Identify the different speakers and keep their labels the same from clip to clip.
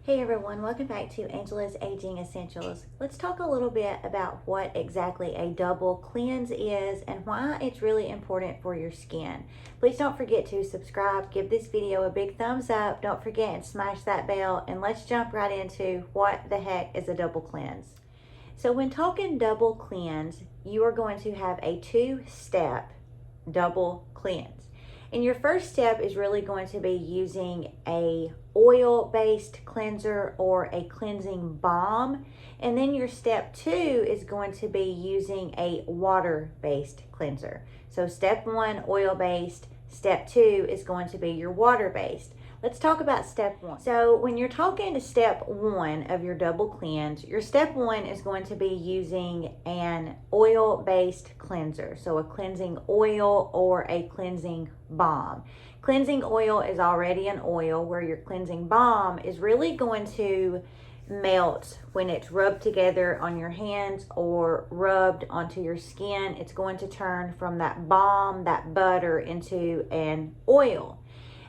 Speaker 1: Hey everyone, welcome back to Angela's Aging Essentials. Let's talk a little bit about what exactly a double cleanse is and why it's really important for your skin. Please don't forget to subscribe, give this video a big thumbs up, don't forget and smash that bell, and let's jump right into what the heck is a double cleanse. So when talking double cleanse, you are going to have a two-step double cleanse. And your first step is really going to be using a oil-based cleanser or a cleansing balm. And then your step two is going to be using a water-based cleanser. So step one, oil-based. Step two is going to be your water-based. Let's talk about step one. So when you're talking to step one of your double cleanse, your step one is going to be using an oil-based cleanser. So a cleansing oil or a cleansing balm. Cleansing oil is already an oil, where your cleansing balm is really going to melt when it's rubbed together on your hands or rubbed onto your skin. It's going to turn from that balm, that butter, into an oil.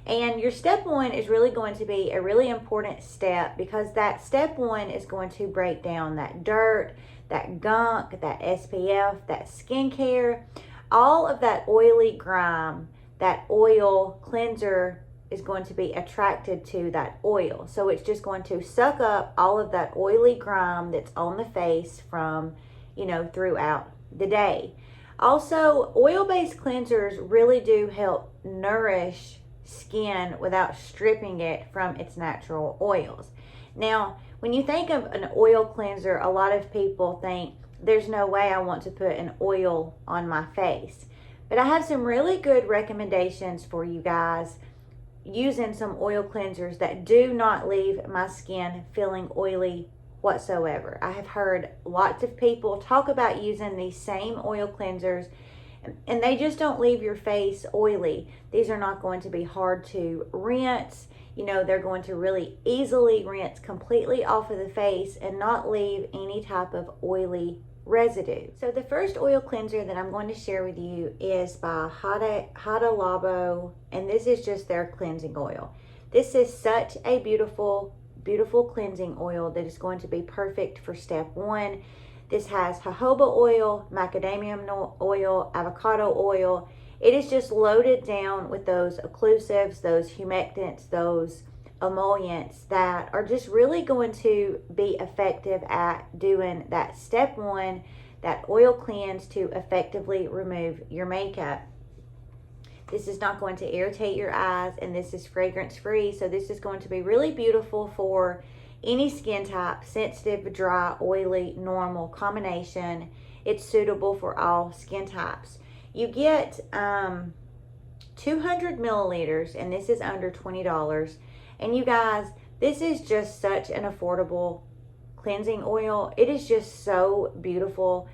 Speaker 1: And your step one is really going to be a really important step, because that step one is going to break down that dirt, that gunk, that SPF, that skincare, all of that oily grime. That oil cleanser is going to be attracted to that oil. So it's just going to suck up all of that oily grime that's on the face from, throughout the day. Also, oil-based cleansers really do help nourish skin without stripping it from its natural oils. Now, when you think of an oil cleanser, a lot of people think, there's no way I want to put an oil on my face. But I have some really good recommendations for you guys using some oil cleansers that do not leave my skin feeling oily whatsoever. I have heard lots of people talk about using these same oil cleansers, and they just don't leave your face oily. These are not going to be hard to rinse. They're going to really easily rinse completely off of the face and not leave any type of oily residue. So the first oil cleanser that I'm going to share with you is by Hada Labo, and this is just their cleansing oil. This is such a beautiful, beautiful cleansing oil that is going to be perfect for step one. This has jojoba oil, macadamia oil, avocado oil. It is just loaded down with those occlusives, those humectants, those emollients that are just really going to be effective at doing that step one, that oil cleanse, to effectively remove your makeup. This is not going to irritate your eyes, and this is fragrance free. So this is going to be really beautiful for any skin type: sensitive, dry, oily, normal combination. It's suitable for all skin types. You get 200 milliliters, and this is under $20. And you guys, this is just such an affordable cleansing oil. It is just so beautiful.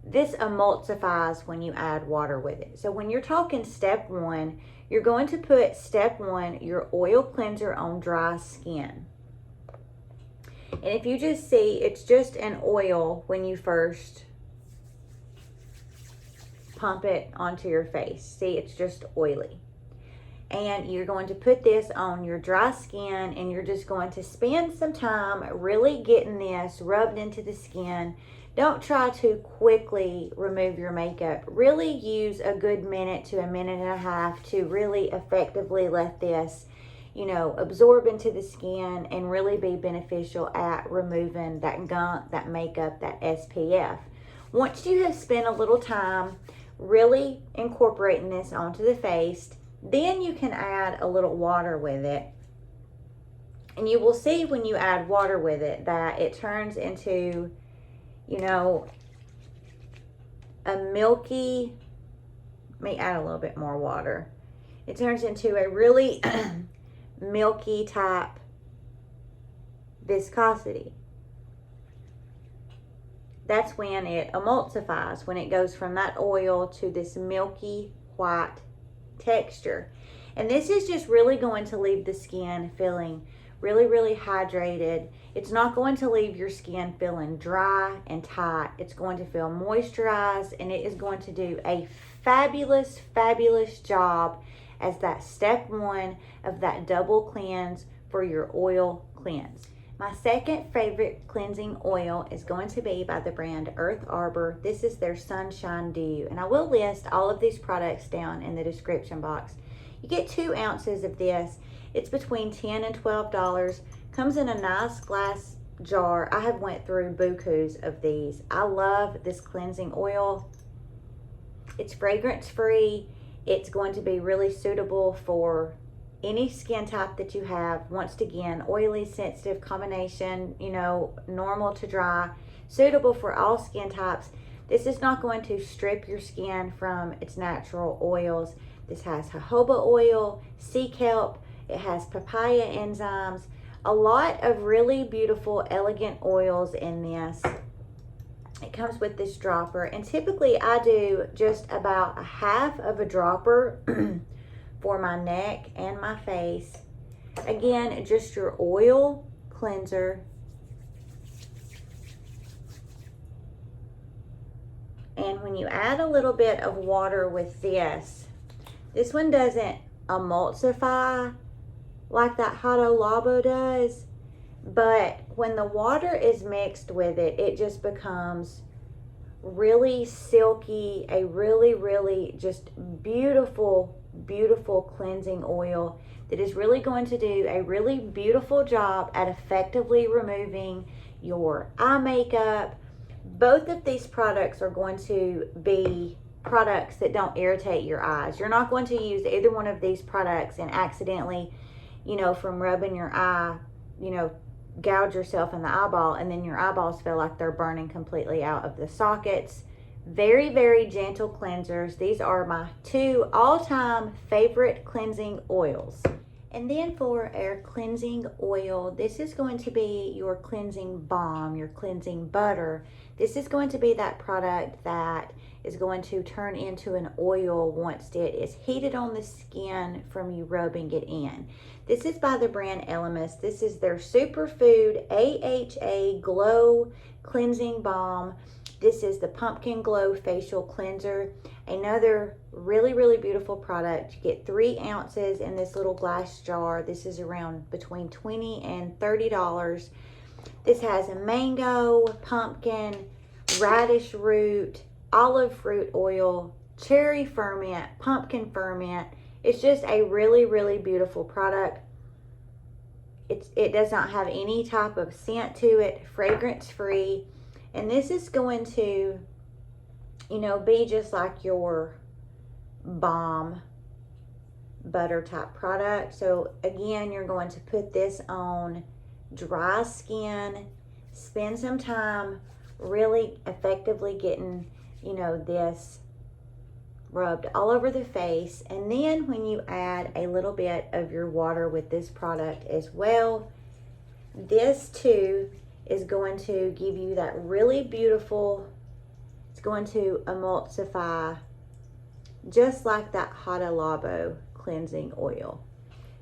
Speaker 1: This emulsifies when you add water with it. So when you're talking step one, you're going to put step one, your oil cleanser, on dry skin. And if you just see, it's just an oil when you first pump it onto your face. See, it's just oily. And you're going to put this on your dry skin, and you're just going to spend some time really getting this rubbed into the skin. Don't try to quickly remove your makeup. Really use a good minute to a minute and a half to really effectively let this absorb into the skin and really be beneficial at removing that gunk, that makeup, that SPF. Once you have spent a little time really incorporating this onto the face, then you can add a little water with it. And you will see when you add water with it that it turns into, a milky, let me add a little bit more water. It turns into a really milky type viscosity. That's when it emulsifies, when it goes from that oil to this milky white texture. And this is just really going to leave the skin feeling really, really hydrated. It's not going to leave your skin feeling dry and tight. It's going to feel moisturized, and it is going to do a fabulous, fabulous job as that step one of that double cleanse for your oil cleanse. My second favorite cleansing oil is going to be by the brand Earth Arbor. This is their Sunshine Dew, and I will list all of these products down in the description box. You get 2 ounces of this. It's between $10 and $12. Comes in a nice glass jar. I have went through bukus of these. I love this cleansing oil. It's fragrance free. It's going to be really suitable for any skin type that you have. Once again, oily, sensitive combination, you know, normal to dry, suitable for all skin types. This is not going to strip your skin from its natural oils. This has jojoba oil, sea kelp, it has papaya enzymes, a lot of really beautiful, elegant oils in this. It comes with this dropper, and typically I do just about a half of a dropper for my neck and my face. Again, just your oil cleanser. And when you add a little bit of water with this one doesn't emulsify like that Hada Labo does, but when the water is mixed with it, it just becomes really silky, a really just beautiful cleansing oil that is really going to do a really beautiful job at effectively removing your eye makeup. Both of these products are going to be products that don't irritate your eyes. You're not going to use either one of these products and accidentally, you know, from rubbing your eye, you know, gouge yourself in the eyeball and then your eyeballs feel like they're burning completely out of the sockets. Very gentle cleansers. These are my 2 all-time favorite cleansing oils. And then for our cleansing oil, this is going to be your cleansing balm, your cleansing butter. This is going to be that product that is going to turn into an oil once it is heated on the skin from you rubbing it in. This is by the brand Elemis. This is their Superfood AHA Glow Cleansing Balm. This is the Pumpkin Glow Facial Cleanser. Another really beautiful product. You get 3 ounces in this little glass jar. This is around between $20 and $30. This has a mango, pumpkin, radish root, olive fruit oil, cherry ferment, pumpkin ferment. It's just a really beautiful product. It does not have any type of scent to it, fragrance free. And this is going to, you know, be just like your balm butter type product. So again, you're going to put this on dry skin, spend some time really effectively getting, you know, this rubbed all over the face. And then when you add a little bit of your water with this product as well, this too is going to give you that really beautiful, it's going to emulsify just like that Hada Labo cleansing oil.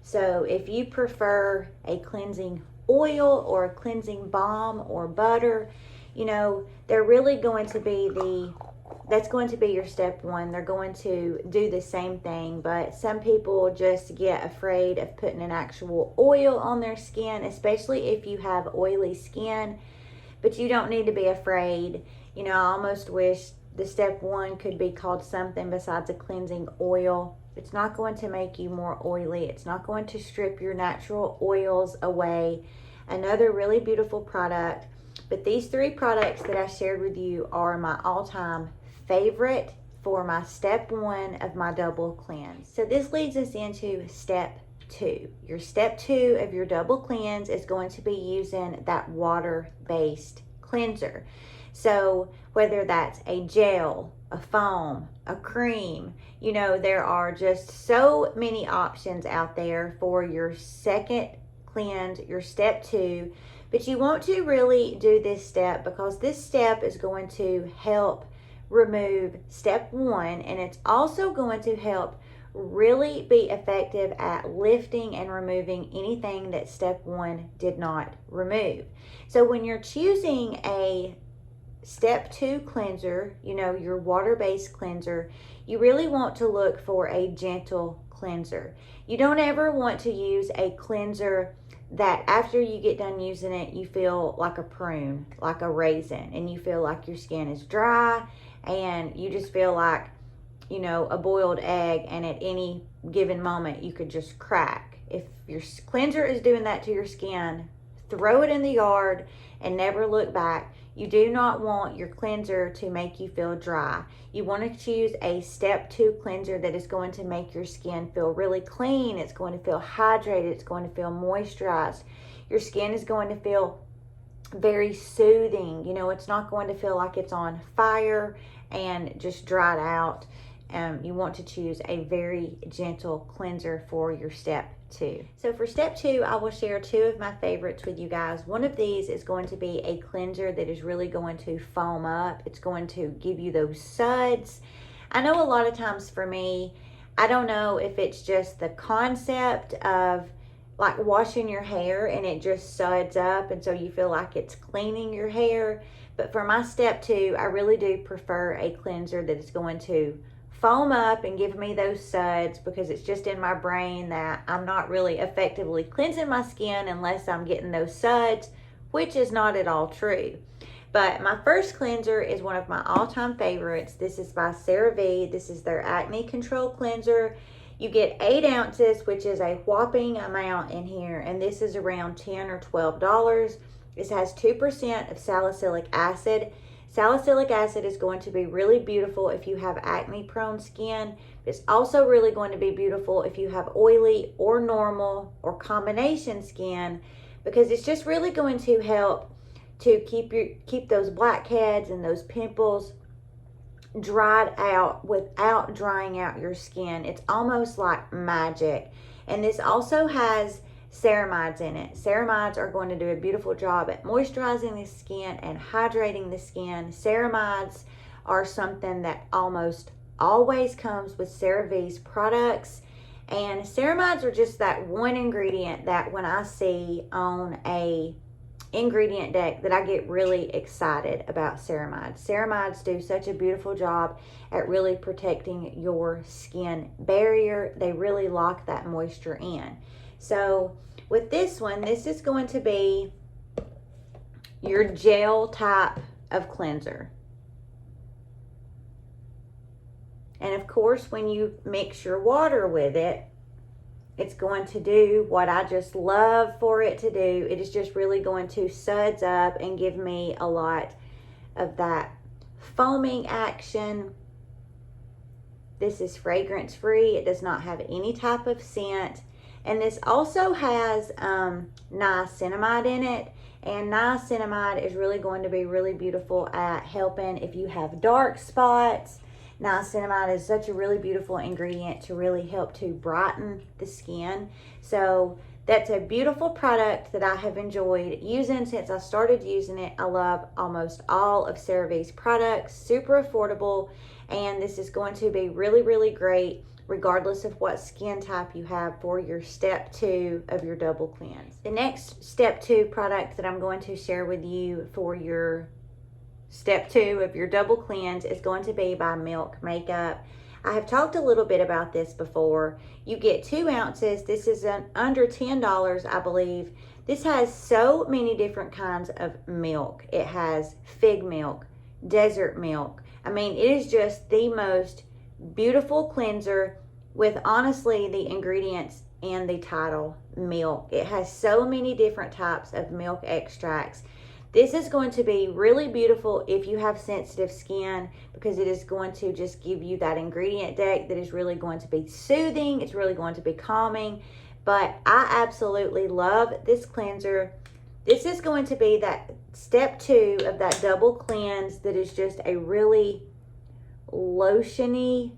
Speaker 1: So if you prefer a cleansing oil or a cleansing balm or butter, you know, they're really going to be that's going to be your step 1. They're going to do the same thing, but some people just get afraid of putting an actual oil on their skin, especially if you have oily skin. But you don't need to be afraid. You know, I almost wish the step 1 could be called something besides a cleansing oil. It's not going to make you more oily. It's not going to strip your natural oils away. Another really beautiful product. But these 3 products that I shared with you are my all-time favorite for my step 1 of my double cleanse. So this leads us into step 2. Your step 2 of your double cleanse is going to be using that water-based cleanser. So whether that's a gel, a foam, a cream, you know, there are just so many options out there for your second cleanse, your step 2. But you want to really do this step because this step is going to help remove step 1, and it's also going to help really be effective at lifting and removing anything that step 1 did not remove. So when you're choosing a step 2 cleanser, you know, your water-based cleanser, you really want to look for a gentle cleanser. You don't ever want to use a cleanser that after you get done using it, you feel like a prune, like a raisin, and you feel like your skin is dry, and you just feel like, you know, a boiled egg, and at any given moment you could just crack. If your cleanser is doing that to your skin, throw it in the yard and never look back. You do not want your cleanser to make you feel dry. You want to choose a step 2 cleanser that is going to make your skin feel really clean. It's going to feel hydrated. It's going to feel moisturized. Your skin is going to feel very soothing. You know, it's not going to feel like it's on fire and just dried out. You want to choose a very gentle cleanser for your step 2. So for step 2, I will share 2 of my favorites with you guys. One of these is going to be a cleanser that is really going to foam up. It's going to give you those suds. I know a lot of times for me, I don't know if it's just the concept of like washing your hair and it just suds up, and so you feel like it's cleaning your hair. But for my step 2, I really do prefer a cleanser that is going to foam up and give me those suds, because it's just in my brain that I'm not really effectively cleansing my skin unless I'm getting those suds, which is not at all true. But my first cleanser is one of my all-time favorites. This is by CeraVe. This is their acne control cleanser. You get 8 ounces, which is a whopping amount in here, and this is around $10 or $12. This has 2% of salicylic acid. Salicylic acid is going to be really beautiful if you have acne prone skin. It's also really going to be beautiful if you have oily or normal or combination skin, because it's just really going to help to keep those blackheads and those pimples dried out without drying out your skin. It's almost like magic. And this also has ceramides in it. Ceramides are going to do a beautiful job at moisturizing the skin and hydrating the skin. Ceramides are something that almost always comes with CeraVe's products. And ceramides are just that one ingredient that when I see on a ingredient deck that I get really excited about ceramides. Ceramides do such a beautiful job at really protecting your skin barrier. They really lock that moisture in. So with this one, this is going to be your gel type of cleanser. And of course, when you mix your water with it, it's going to do what I just love for it to do. It is just really going to suds up and give me a lot of that foaming action. This is fragrance free. It does not have any type of scent. And this also has niacinamide in it. And niacinamide is really going to be really beautiful at helping if you have dark spots. Niacinamide is such a really beautiful ingredient to really help to brighten the skin. So that's a beautiful product that I have enjoyed using since I started using it. I love almost all of CeraVe's products, super affordable, and this is going to be really, really great regardless of what skin type you have for your step 2 of your double cleanse. The next step 2 product that I'm going to share with you for your step 2 of your double cleanse is going to be by Milk Makeup. I have talked a little bit about this before. You get 2 ounces. This is under $10, I believe. This has so many different kinds of milk. It has fig milk, desert milk. I mean, it is just the most beautiful cleanser with honestly the ingredients and the title, milk. It has so many different types of milk extracts. This is going to be really beautiful if you have sensitive skin, because it is going to just give you that ingredient deck that is really going to be soothing. It's really going to be calming. But I absolutely love this cleanser. This is going to be that step 2 of that double cleanse that is just a really lotiony,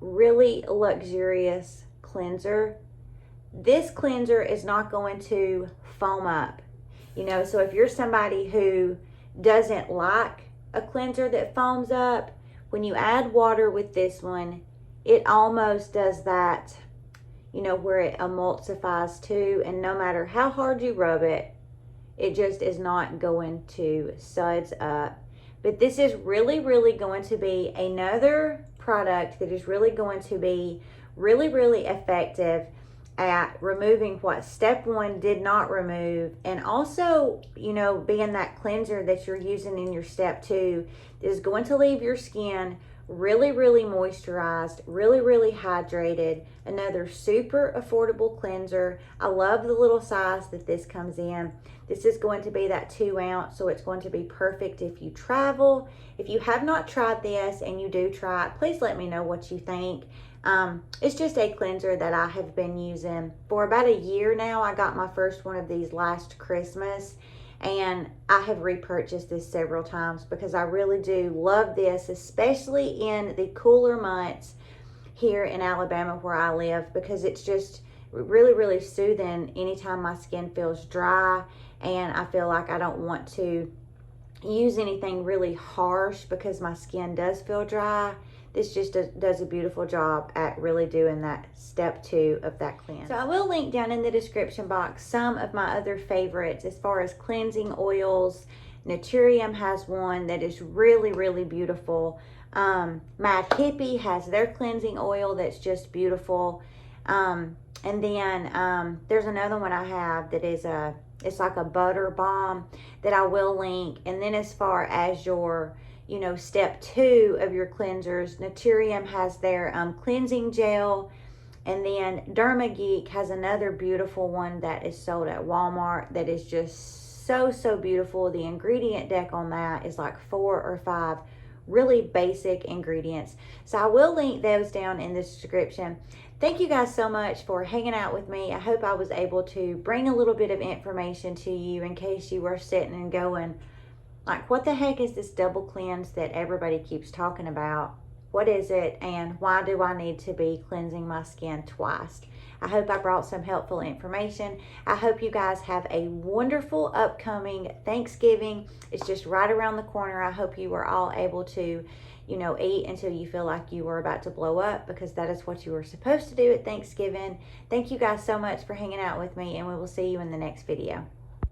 Speaker 1: really luxurious cleanser. This cleanser is not going to foam up. You know, so if you're somebody who doesn't like a cleanser that foams up, when you add water with this one, it almost does that, you know, where it emulsifies too, and no matter how hard you rub it, it just is not going to suds up. But this is really, really going to be another product that is really going to be really, really effective at removing what step 1 did not remove, and also, you know, being that cleanser that you're using in your step 2 is going to leave your skin really, really moisturized, really, really hydrated. Another super affordable cleanser. I love the little size that this comes in. This is going to be that 2 ounce, so it's going to be perfect if you travel. If you have not tried this and you do try it, please let me know what you think. It's just a cleanser that I have been using for about a year now. I got my first one of these last Christmas, and I have repurchased this several times because I really do love this, especially in the cooler months here in Alabama where I live, because it's just really, really soothing anytime my skin feels dry and I feel like I don't want to use anything really harsh because my skin does feel dry. This just does a beautiful job at really doing that step 2 of that cleanse. So I will link down in the description box some of my other favorites as far as cleansing oils. Naturium has one that is really, really beautiful. Hippie has their cleansing oil that's just beautiful. And then there's another one I have that is it's like a butter balm that I will link. And then as far as your, you know, step 2 of your cleansers, Naturium has their cleansing gel, and then Dermageek has another beautiful one that is sold at Walmart that is just so beautiful. The ingredient deck on that is like 4 or 5 really basic ingredients. So I will link those down in the description. Thank you guys so much for hanging out with me. I hope I was able to bring a little bit of information to you in case you were sitting and going, like, what the heck is this double cleanse that everybody keeps talking about? What is it, and why do I need to be cleansing my skin twice? I hope I brought some helpful information. I hope you guys have a wonderful upcoming Thanksgiving. It's just right around the corner. I hope you are all able to, you know, eat until you feel like you are about to blow up, because that is what you were supposed to do at Thanksgiving. Thank you guys so much for hanging out with me, and we will see you in the next video.